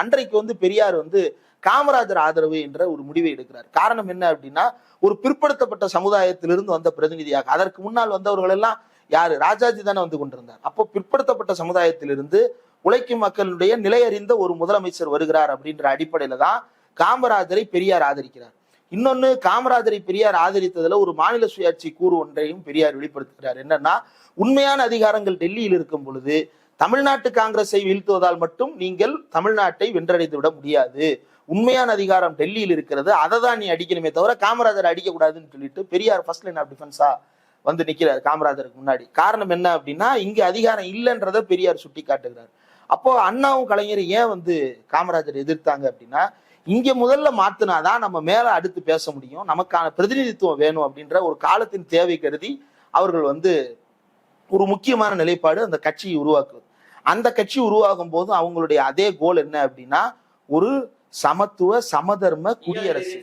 அன்றைக்கு பெரியார் காமராஜர் ஆதரவு என்ற ஒரு முடிவை எடுக்கிறார். காரணம் என்ன அப்படின்னா, ஒரு பிற்படுத்தப்பட்ட சமுதாயத்திலிருந்து வந்த பிரதிநிதியாக, அதற்கு முன்னால் வந்தவர்கள் எல்லாம் யாரு, ராஜாஜி தானே கொண்டிருந்தார். அப்போ பிற்படுத்தப்பட்ட சமுதாயத்திலிருந்து உழைக்கும் மக்களுடைய நிலையறிந்த ஒரு முதலமைச்சர் வருகிறார் அப்படின்ற அடிப்படையில தான் காமராஜரை பெரியார் ஆதரிக்கிறார். இன்னொன்னு, காமராஜரை பெரியார் ஆதரித்ததுல ஒரு மாநில சுயாட்சி கூறு ஒன்றையும் பெரியார் வெளிப்படுத்துகிறார். என்னன்னா, உண்மையான அதிகாரங்கள் டெல்லியில் இருக்கும் பொழுது தமிழ்நாட்டு காங்கிரஸை வீழ்த்துவதால் மட்டும் நீங்கள் தமிழ்நாட்டை வென்றடைந்து விட முடியாது. உண்மையான அதிகாரம் டெல்லியில் இருக்கிறது, அதை தான் நீ அடிக்கணுமே தவிர காமராஜர் அடிக்க கூடாதுன்னு சொல்லிட்டு பெரியார் ஃபர்ஸ்ட் லைன் ஆஃப் டிஃபென்ஸா நிக்கிறார் காமராஜருக்கு முன்னாடி. காரணம் என்ன அப்படின்னா, இங்க அதிகாரம் இல்லைன்றத பெரியார் சுட்டி காட்டுகிறார். அப்போ அண்ணாவும் கலைஞர் ஏன் காமராஜர் எதிர்த்தாங்க அப்படின்னா, இங்க முதல்ல மாத்தினாதான் நம்ம மேல அடுத்து பேச முடியும், நமக்கான பிரதிநிதித்துவம் வேணும் அப்படின்ற ஒரு காலத்தின் தேவை கருதி அவர்கள் ஒரு முக்கியமான நிலைப்பாடு அந்த கட்சியை உருவாக்குவது. அந்த கட்சி உருவாகும் போது அவங்களுடைய அதே கோல் என்ன அப்படின்னா, ஒரு சமத்துவ சமதர்ம குடியரசு.